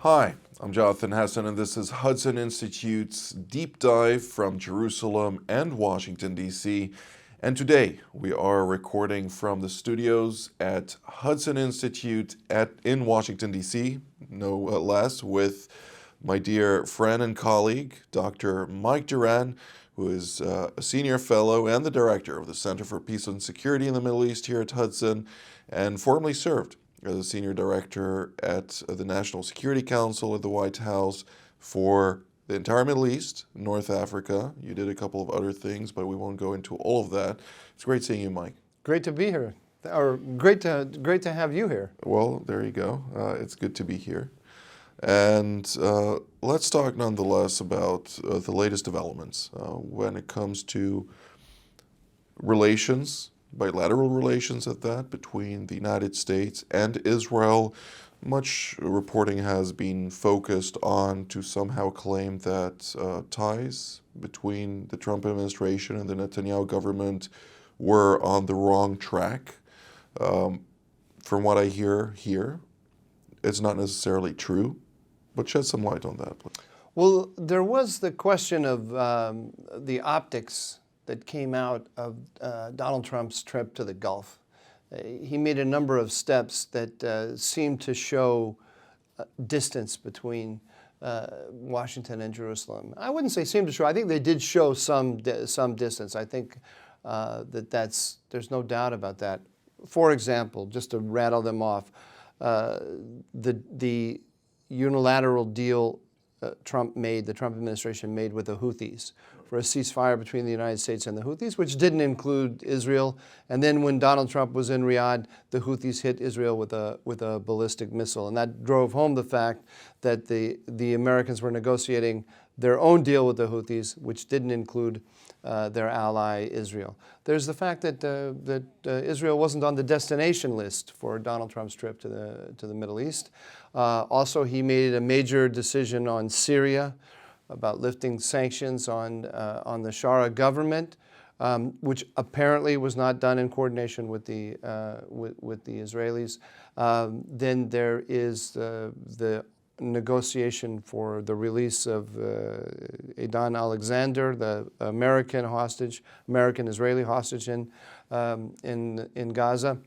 Hi, I'm Jonathan Hudson, and this is Hudson Institute's deep dive from Jerusalem and Washington, D.C. And today we are recording from the studios at Hudson Institute in Washington, D.C., no less, with my dear friend and colleague, Dr. Mike Duran, who is a senior fellow and the director of the Center for Peace and Security in the Middle East here at Hudson, and formerly served as a senior director at the National Security Council at the White House for the entire Middle East, North Africa. You did a couple of other things, but we won't go into all of that. It's great seeing you, Mike. Great to be here, or great to have you here. Well, there you go. It's good to be here. And let's talk nonetheless about the latest developments when it comes to relations, bilateral relations at that, between the United States and Israel. Much reporting has been focused on to somehow claim that ties between the Trump administration and the Netanyahu government were on the wrong track. From what I hear here, it's not necessarily true, but shed some light on that, please. Well, there was the question of the optics that came out of Donald Trump's trip to the Gulf. He made a number of steps that seemed to show distance between Washington and Jerusalem. I wouldn't say seemed to show. I think they did show some distance. I think there's no doubt about that. For example, just to rattle them off, the unilateral deal the Trump administration made with the Houthis for a ceasefire between the United States and the Houthis, which didn't include Israel. And then when Donald Trump was in Riyadh, the Houthis hit Israel with a ballistic missile. And that drove home the fact that the Americans were negotiating their own deal with the Houthis, which didn't include their ally Israel. There's the fact that Israel wasn't on the destination list for Donald Trump's trip to the Middle East. Also, he made a major decision on Syria about lifting sanctions on the Shara government, which apparently was not done in coordination with the Israelis. Then there is the negotiation for the release of Adan Alexander, the American-Israeli hostage in Gaza.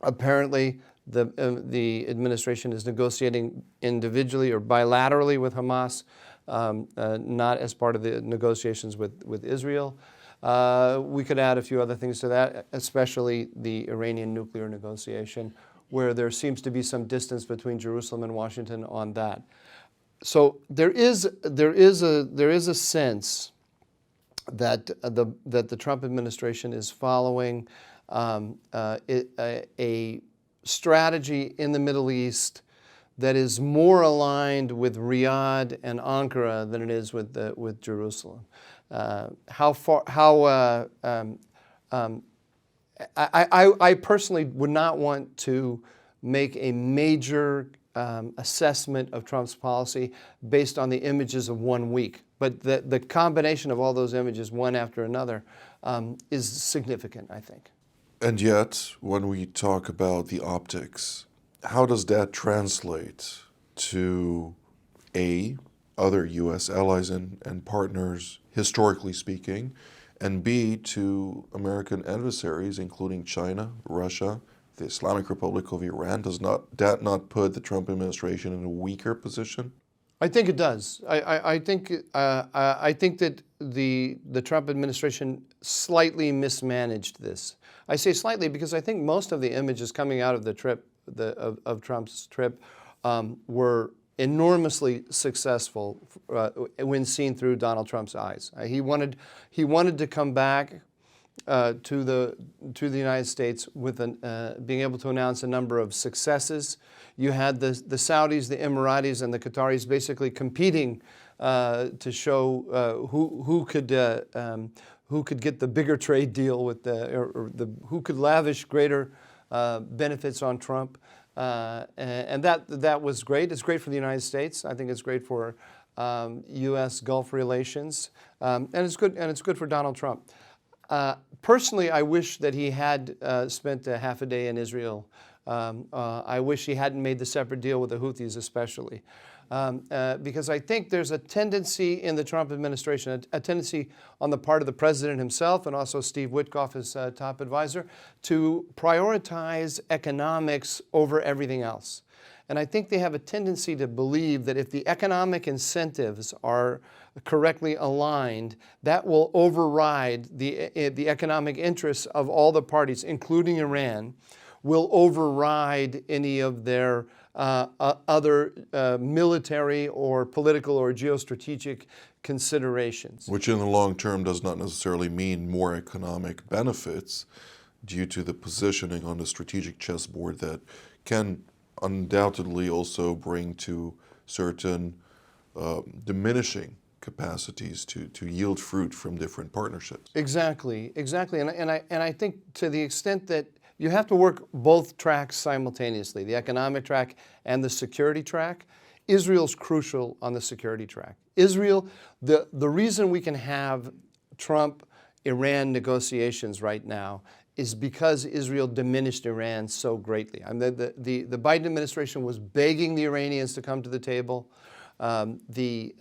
Apparently, the administration is negotiating individually or bilaterally with Hamas, not as part of the negotiations with Israel. We could add a few other things to that, especially the Iranian nuclear negotiation, where there seems to be some distance between Jerusalem and Washington on that. So there is a sense that the Trump administration is following a strategy in the Middle East that is more aligned with Riyadh and Ankara than it is with Jerusalem. I personally would not want to make a major assessment of Trump's policy based on the images of 1 week. But the combination of all those images, one after another, is significant, I think. And yet, when we talk about the optics, how does that translate to A, other U.S. allies and partners, historically speaking, and B, to American adversaries, including China, Russia, the Islamic Republic of Iran? Does that not put the Trump administration in a weaker position? I think it does. I think that the Trump administration slightly mismanaged this. I say slightly because I think most of the images coming out of the trip, of Trump's trip, were enormously successful when seen through Donald Trump's eyes. He wanted to come back to the United States with being able to announce a number of successes. You had the Saudis, the Emiratis, and the Qataris basically competing to show who could get the bigger trade deal with who could lavish greater benefits on Trump. And that was great. It's great for the United States. I think it's great for U.S. Gulf relations, and it's good for Donald Trump. Personally, I wish that he had spent a half a day in Israel. I wish he hadn't made the separate deal with the Houthis especially. Because I think there's a tendency in the Trump administration, a tendency on the part of the president himself and also Steve Witkoff, his top advisor, to prioritize economics over everything else. And I think they have a tendency to believe that if the economic incentives are correctly aligned, that will override the economic interests of all the parties, including Iran, will override any of their other military or political or geostrategic considerations. Which in the long term does not necessarily mean more economic benefits due to the positioning on the strategic chessboard that can undoubtedly also bring to certain diminishing capacities to yield fruit from different partnerships. Exactly. And I think to the extent that you have to work both tracks simultaneously, the economic track and the security track. Israel's crucial on the security track. Israel, the reason we can have Trump-Iran negotiations right now is because Israel diminished Iran so greatly. I mean, the Biden administration was begging the Iranians to come to the table. The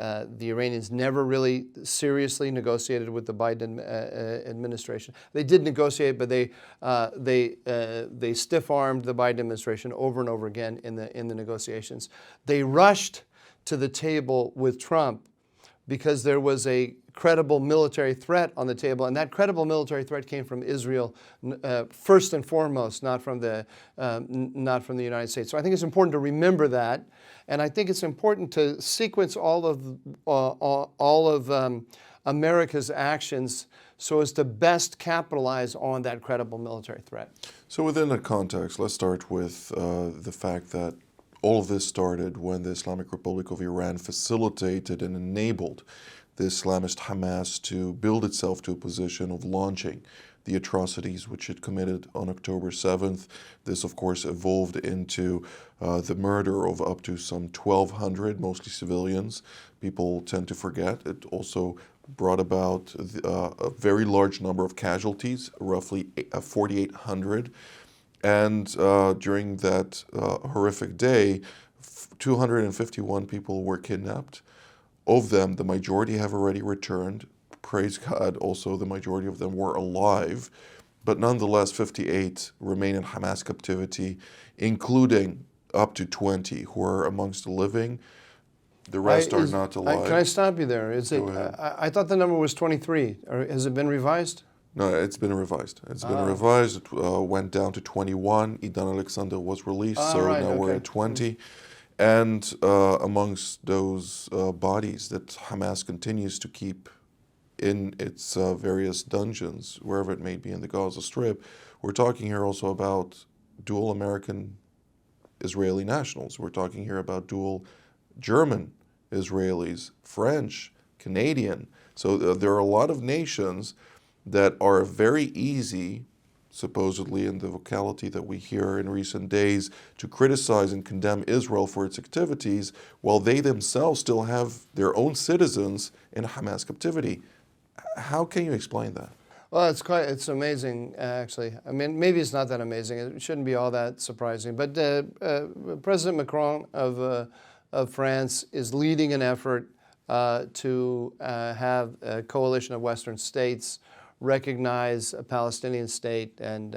Iranians never really seriously negotiated with the Biden administration. They did negotiate, but they stiff-armed the Biden administration over and over again in the negotiations. They rushed to the table with Trump because there was a credible military threat on the table, and that credible military threat came from Israel first and foremost, not from the United States. So I think it's important to remember that, and I think it's important to sequence all of America's actions so as to best capitalize on that credible military threat. So within that context, let's start with the fact that all of this started when the Islamic Republic of Iran facilitated and enabled the Islamist Hamas to build itself to a position of launching the atrocities which it committed on October 7th. This, of course, evolved into the murder of up to some 1,200, mostly civilians. People tend to forget. It also brought about a very large number of casualties, roughly 4,800. And during that horrific day, 251 people were kidnapped. Of them, the majority have already returned. Praise God, also the majority of them were alive. But nonetheless, 58 remain in Hamas captivity, including up to 20 who are amongst the living. The rest are not alive. Can I stop you there? Go ahead. I thought the number was 23. Has it been revised? No, it's been revised. It's been revised. It went down to 21. Idan Alexander was released, now we're at 20. And amongst those bodies that Hamas continues to keep in its various dungeons, wherever it may be in the Gaza Strip, we're talking here also about dual American Israeli nationals. We're talking here about dual German Israelis, French, Canadian. So there are a lot of nations that are very easy, supposedly in the vocality that we hear in recent days, to criticize and condemn Israel for its activities, while they themselves still have their own citizens in Hamas captivity. How can you explain that? Well, it's amazing, actually. I mean, maybe it's not that amazing. It shouldn't be all that surprising. But President Macron of France is leading an effort to have a coalition of Western states recognize a Palestinian state and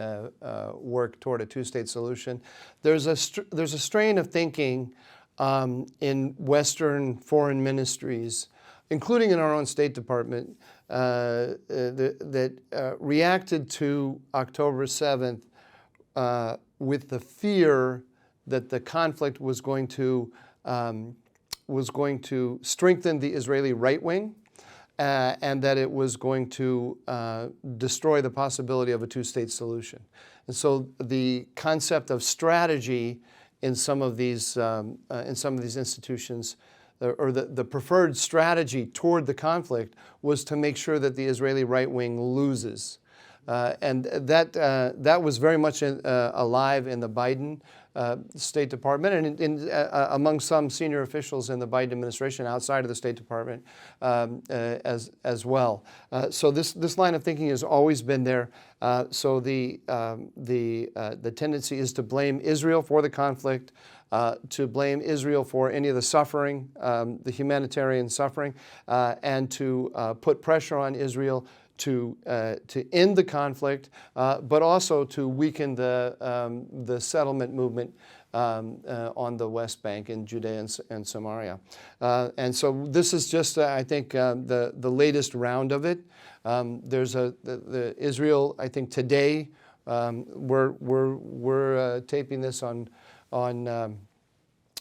work toward a two-state solution. There's a strain of thinking in Western foreign ministries, including in our own State Department, that reacted to October 7th with the fear that the conflict was going to strengthen the Israeli right wing, and that it was going to destroy the possibility of a two-state solution. And so the concept of strategy in some of these institutions, or the preferred strategy toward the conflict, was to make sure that the Israeli right wing loses. And that was very much alive in the Biden State Department and among some senior officials in the Biden administration outside of the State Department as well. So this line of thinking has always been there. So the tendency is to blame Israel for the conflict, to blame Israel for any of the suffering, the humanitarian suffering, and to put pressure on Israel to end the conflict, but also to weaken the settlement movement on the West Bank in Judea and Samaria. And so this is just, I think, the latest round of it. There's the Israel, I think today, we're taping this on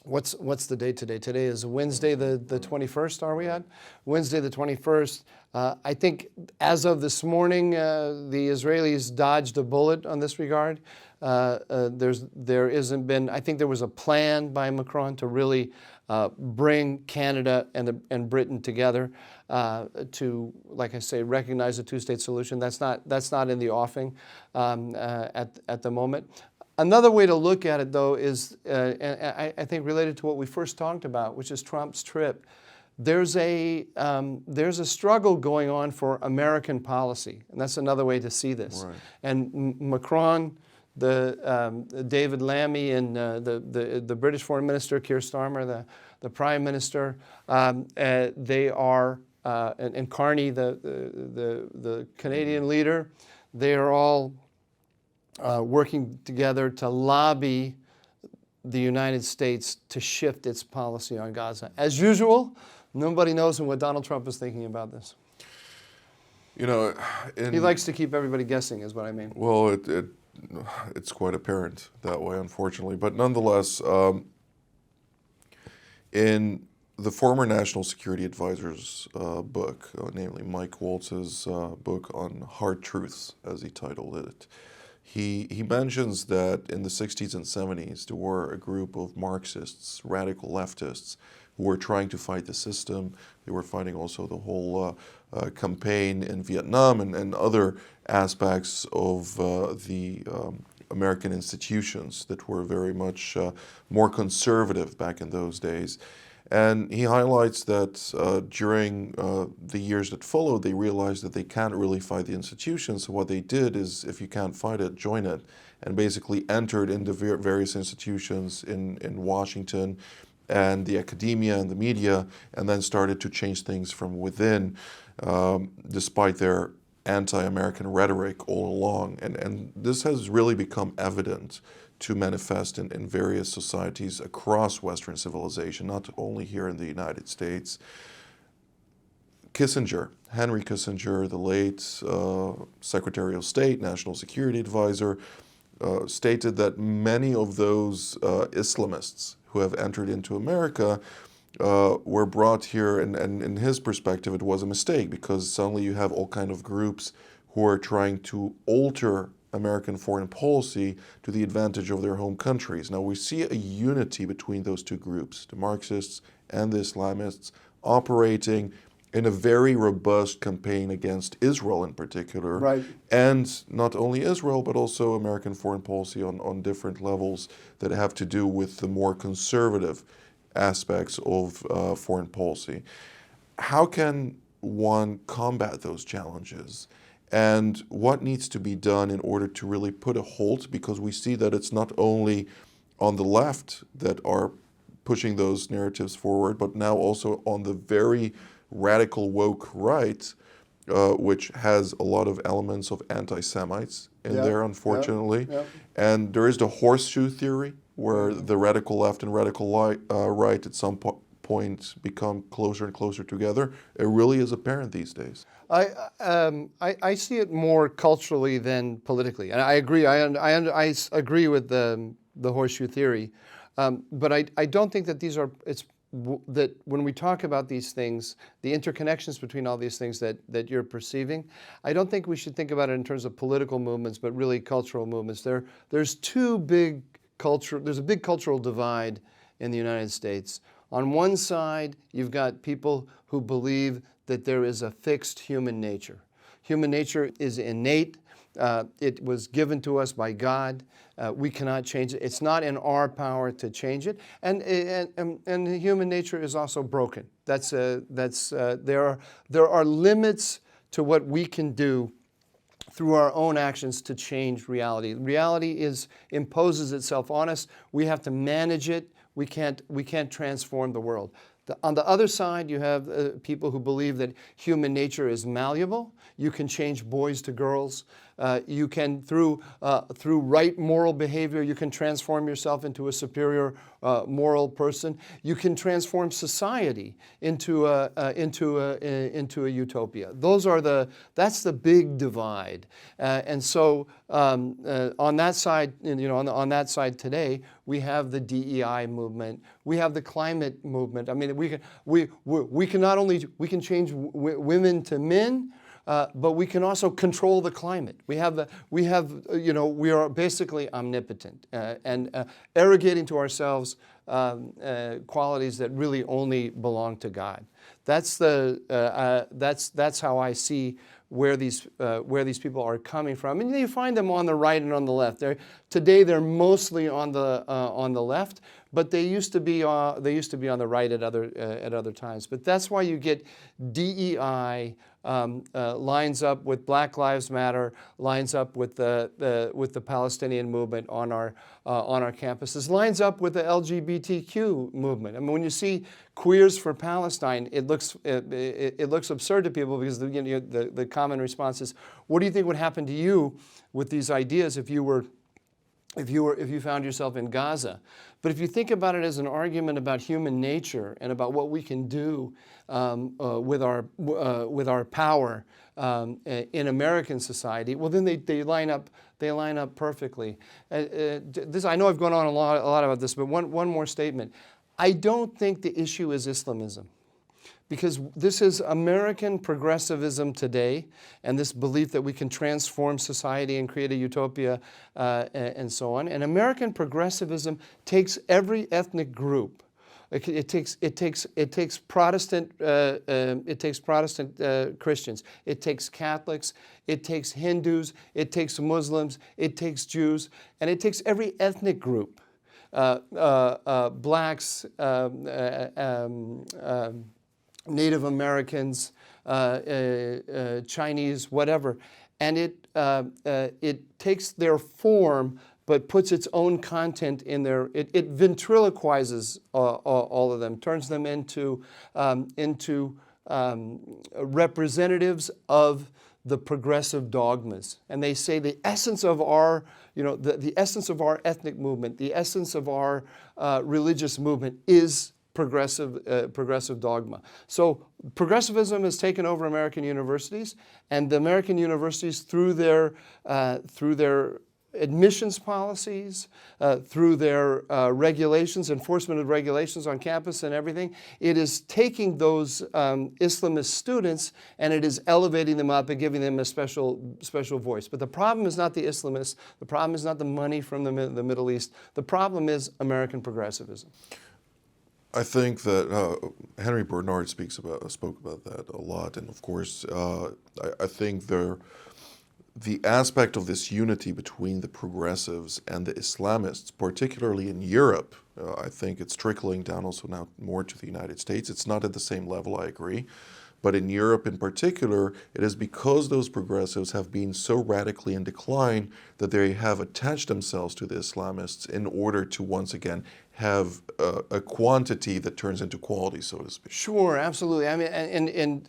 what's the date today? Today is Wednesday the 21st, are we at? Wednesday the 21st. I think as of this morning, the Israelis dodged a bullet on this regard. There isn't been, I think there was a plan by Macron to really bring Canada and Britain together to, like I say, recognize a two-state solution. That's not in the offing at the moment. Another way to look at it, though, is, and I think related to what we first talked about, which is Trump's trip. There's a struggle going on for American policy, and that's another way to see this. Right. And Macron, David Lammy, and the British Foreign Minister Keir Starmer, the Prime Minister, they are, and Carney, the Canadian leader, they are all working together to lobby the United States to shift its policy on Gaza. As usual, nobody knows what Donald Trump is thinking about this. You know, he likes to keep everybody guessing, is what I mean. Well, it's quite apparent that way, unfortunately. But nonetheless, in the former National Security Advisor's book, namely Mike Waltz's book on Hard Truths, as he titled it, he mentions that in the 60s and 70s, there were a group of Marxists, radical leftists, who were trying to fight the system. They were fighting also the whole campaign in Vietnam and other aspects of the American institutions that were very much more conservative back in those days. And he highlights that during the years that followed, they realized that they can't really fight the institutions. So what they did is, if you can't fight it, join it, and basically entered into various institutions in Washington and the academia and the media, and then started to change things from within, despite their anti-American rhetoric all along. And this has really become evident to manifest in various societies across Western civilization, not only here in the United States. Kissinger, Henry Kissinger, the late Secretary of State, National Security Advisor, stated that many of those Islamists who have entered into America were brought here, and in his perspective it was a mistake, because suddenly you have all kind of groups who are trying to alter American foreign policy to the advantage of their home countries. Now we see a unity between those two groups, the Marxists and the Islamists, operating in a very robust campaign against Israel in particular. Right. And not only Israel, but also American foreign policy on different levels that have to do with the more conservative aspects of foreign policy. How can one combat those challenges? And what needs to be done in order to really put a halt? Because we see that it's not only on the left that are pushing those narratives forward, but now also on the very radical woke right, which has a lot of elements of anti-Semites in there, unfortunately. And there is the horseshoe theory, where the radical left and radical right at some point become closer and closer together. It really is apparent these days. I see it more culturally than politically, and I agree. I agree with the horseshoe theory, but I don't think that these are. That when we talk about these things, the interconnections between all these things that you're perceiving, I don't think we should think about it in terms of political movements, but really cultural movements. There's a big cultural divide in the United States. On one side, you've got people who believe that there is a fixed human nature. Human nature is innate, It was given to us by God. We cannot change it. It's not in our power to change it. And human nature is also broken. There are limits to what we can do through our own actions to change reality. Reality imposes itself on us. We have to manage it. We can't transform the world. On the other side, you have people who believe that human nature is malleable. You can change boys to girls. You can, through right moral behavior, you can transform yourself into a superior moral person. You can transform society into a utopia. That's the big divide. And so on that side, on that side today, we have the DEI movement. We have the climate movement. I mean, we can not only change women to men, but we can also control the climate. We are basically omnipotent and arrogating to ourselves qualities that really only belong to God. That's how I see where these people are coming from, and you find them on the right and on the left. Today they're mostly on the left, but they used to be on the right at other times. But that's why you get DEI lines up with Black Lives Matter, lines up with the Palestinian movement on our campuses, lines up with the LGBTQ movement. I mean, when you see Queers for Palestine, it looks absurd to people because the common response is, "What do you think would happen to you with these ideas if you found yourself in Gaza?" But if you think about it as an argument about human nature and about what we can do with our power in American society, well, then they line up perfectly. I know I've gone on a lot about this, but one more statement. I don't think the issue is Islamism, because this is American progressivism today, and this belief that we can transform society and create a utopia and so on. And American progressivism takes every ethnic group. It takes Protestant Christians. It takes Catholics. It takes Hindus. It takes Muslims. It takes Jews, and it takes every ethnic group. Blacks, Native Americans, Chinese, whatever, and it takes their form but puts its own content in there. It ventriloquizes all of them, turns them into representatives of the progressive dogmas. And they say the essence of our, the essence of our ethnic movement, the essence of our religious movement is progressive dogma. So progressivism has taken over American universities, and the American universities, through their admissions policies, through their regulations, enforcement of regulations on campus and everything, it is taking those Islamist students and it is elevating them up and giving them a special voice. But the problem is not the Islamists. The problem is not the money from the Middle East. The problem is American progressivism. I think that Henry Bernard spoke about that a lot, and of course, I think the aspect of this unity between the progressives and the Islamists, particularly in Europe, I think it's trickling down also now more to the United States. It's not at the same level, I agree. But in Europe in particular, it is because those progressives have been so radically in decline that they have attached themselves to the Islamists in order to once again have a quantity that turns into quality, so to speak. Sure, absolutely. I mean,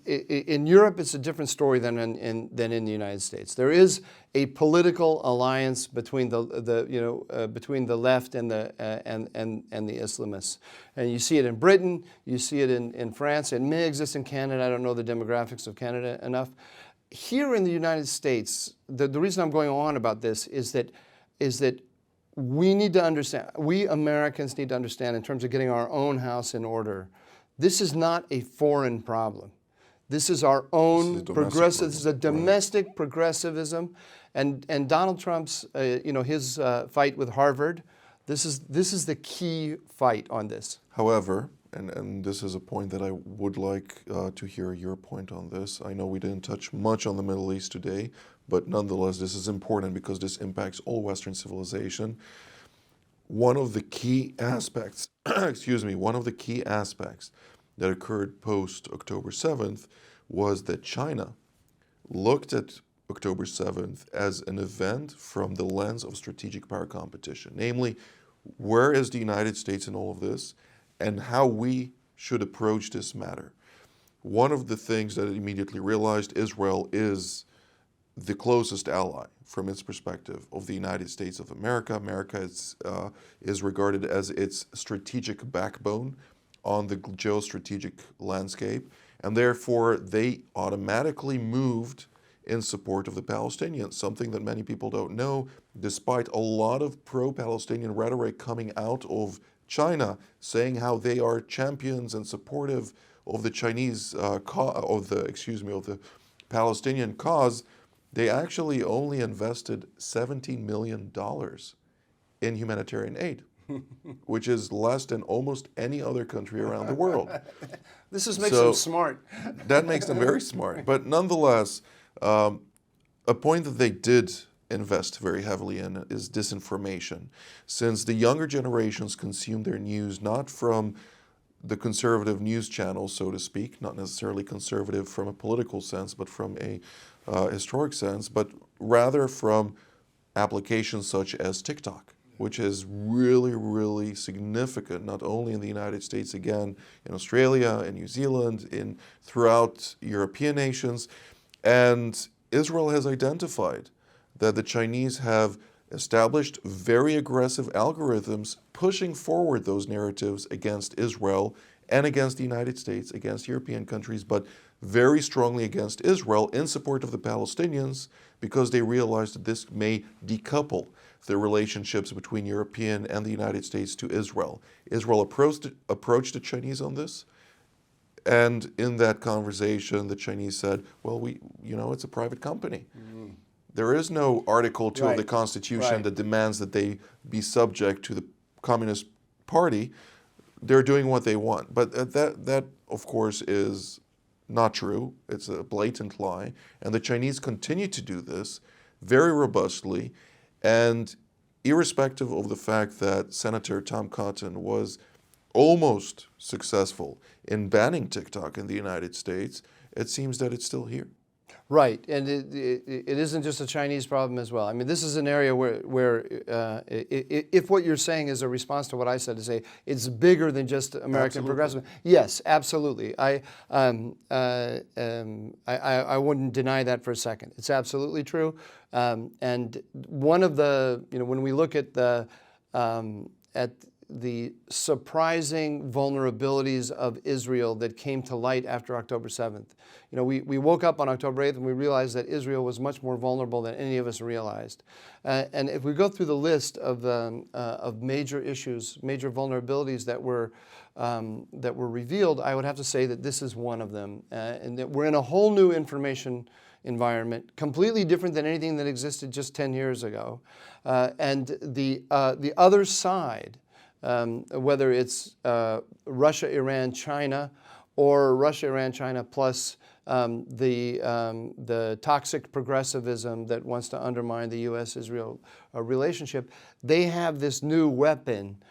in Europe, it's a different story than in the United States. There is a political alliance between between the left and the Islamists, and you see it in Britain, you see it in France. It may exist in Canada. I don't know the demographics of Canada enough. Here in the United States, the reason I'm going on about this is that we need to understand, we Americans need to understand in terms of getting our own house in order, this is not a foreign problem. This is our own progressive, this is a domestic progressivism. And Donald Trump's, his fight with Harvard, this is the key fight on this. However, and this is a point that I would like to hear your point on this. I know we didn't touch much on the Middle East today, but nonetheless, this is important because this impacts all Western civilization. One of the key aspects, one of the key aspects that occurred post October 7th was that China looked at October 7th as an event from the lens of strategic power competition. Namely, where is the United States in all of this and how we should approach this matter. One of the things that it immediately realized, Israel is the closest ally from its perspective of the United States of America. America is regarded as its strategic backbone on the geostrategic landscape, and therefore they automatically moved in support of the Palestinians, something that many people don't know, despite a lot of pro-Palestinian rhetoric coming out of China, saying how they are champions and supportive of the of the Palestinian cause. They actually only invested $17 million in humanitarian aid, which is less than almost any other country around the world. This makes them smart. That makes them very smart. But nonetheless, a point that they did invest very heavily in is disinformation, since the younger generations consume their news not from the conservative news channels, so to speak, not necessarily conservative from a political sense, but from a historic sense, but rather from applications such as TikTok, which is really, really significant, not only in the United States, again, in Australia, in New Zealand, throughout European nations. And Israel has identified that the Chinese have established very aggressive algorithms pushing forward those narratives against Israel and against the United States, against European countries, but very strongly against Israel in support of the Palestinians, because they realized that this may decouple the relationships between European and the United States to Israel. Israel approached the Chinese on this, and in that conversation, the Chinese said, well, it's a private company. Mm-hmm. There is no Article 2 of the Constitution that demands that they be subject to the Communist Party. They're doing what they want. But that, of course, is not true. It's a blatant lie. And the Chinese continue to do this very robustly. And irrespective of the fact that Senator Tom Cotton was almost successful in banning TikTok in the United States, it seems that it's still here. Right, and it isn't just a Chinese problem as well. I mean, this is an area where if what you're saying is a response to what I said, to say it's bigger than just American progressivism. Yes, absolutely. I wouldn't deny that for a second. It's absolutely true. And one of the, when we look at the surprising vulnerabilities of Israel that came to light after October 7th. We woke up on October 8th and we realized that Israel was much more vulnerable than any of us realized. And if we go through the list of major issues, major vulnerabilities that were revealed, I would have to say that this is one of them. And that we're in a whole new information environment, completely different than anything that existed just 10 years ago. And the other side, whether it's Russia, Iran, China, or Russia, Iran, China plus the toxic progressivism that wants to undermine the U.S.-Israel relationship, they have this new weapon,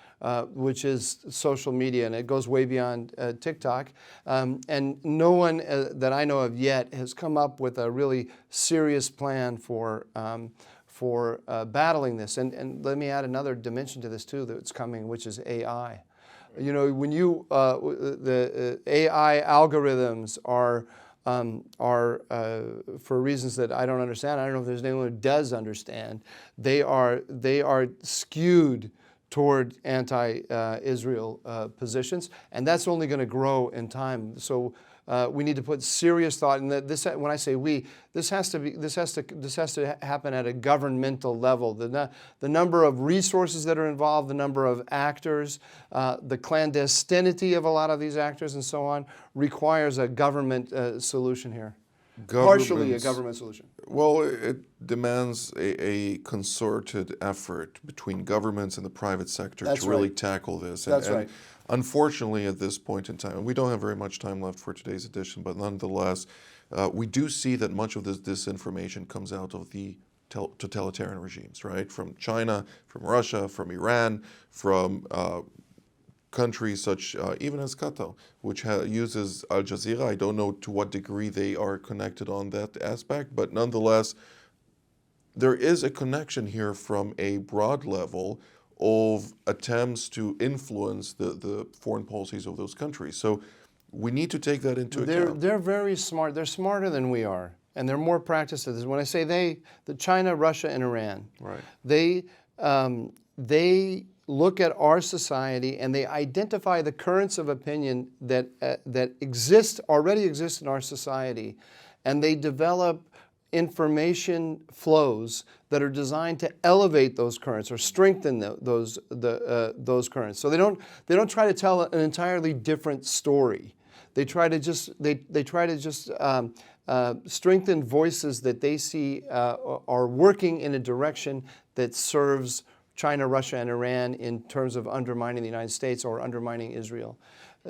which is social media, and it goes way beyond TikTok. And no one that I know of yet has come up with a really serious plan for battling this. And let me add another dimension to this too that's coming, which is AI. When the AI algorithms are for reasons that I don't understand, I don't know if there's anyone who does understand, they are skewed toward anti-Israel positions, and that's only going to grow in time. So we need to put serious thought in that. This, when I say we, this has to happen at a governmental level. The number of resources that are involved, the number of actors, the clandestinity of a lot of these actors, and so on, requires a government solution here. Partially a government solution. Well, it demands a concerted effort between governments and the private sector to really tackle this. That's right. Unfortunately, at this point in time, and we don't have very much time left for today's edition, but nonetheless, we do see that much of this disinformation comes out of the totalitarian regimes, right? From China, from Russia, from Iran, from countries such even as Qatar, which uses Al Jazeera. I don't know to what degree they are connected on that aspect, but nonetheless, there is a connection here from a broad level of attempts to influence the foreign policies of those countries. So we need to take that into account. They're very smart. They're smarter than we are, and they're more practiced at this. When I say the China, Russia, and Iran, Right. They look at our society and they identify the currents of opinion that already exist in our society, and they develop information flows that are designed to elevate those currents or strengthen those currents. So they don't try to tell an entirely different story. They try to just strengthen voices that they see are working in a direction that serves China, Russia, and Iran in terms of undermining the United States or undermining Israel.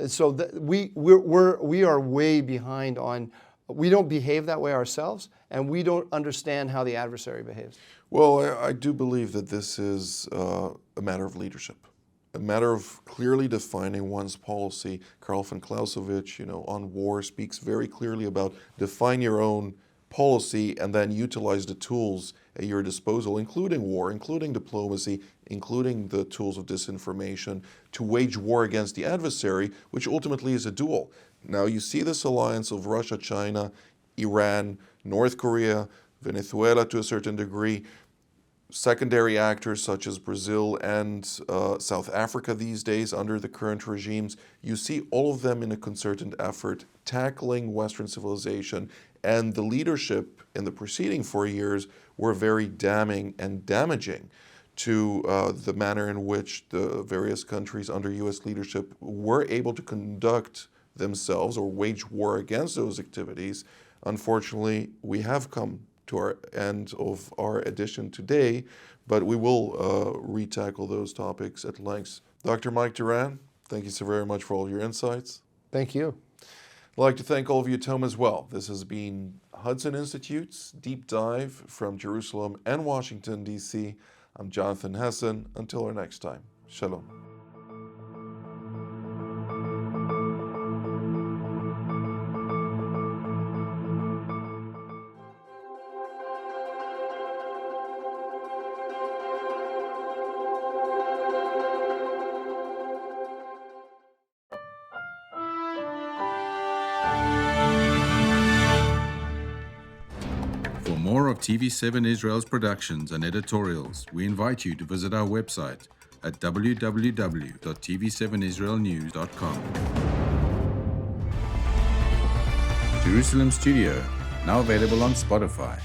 So we are way behind on. We don't behave that way ourselves, and we don't understand how the adversary behaves. Well, I do believe that this is a matter of leadership, a matter of clearly defining one's policy. Karl von Clausewitz, on war speaks very clearly about define your own policy and then utilize the tools at your disposal, including war, including diplomacy, including the tools of disinformation, to wage war against the adversary, which ultimately is a duel. Now you see this alliance of Russia, China, Iran, North Korea, Venezuela to a certain degree, secondary actors such as Brazil and South Africa these days under the current regimes. You see all of them in a concerted effort tackling Western civilization, and the leadership in the preceding 4 years were very damning and damaging to the manner in which the various countries under U.S. leadership were able to conduct themselves or wage war against those activities. Unfortunately, we have come to our end of our edition today, but we will retackle those topics at length. Dr. Mike Duran, thank you so very much for all your insights. Thank you. I'd like to thank all of you at home as well. This has been Hudson Institute's Deep Dive from Jerusalem and Washington, D.C. I'm Jonathan Hudson. Until our next time, Shalom. For more of TV7 Israel's productions and editorials, we invite you to visit our website at www.tv7israelnews.com. Jerusalem Studio, now available on Spotify.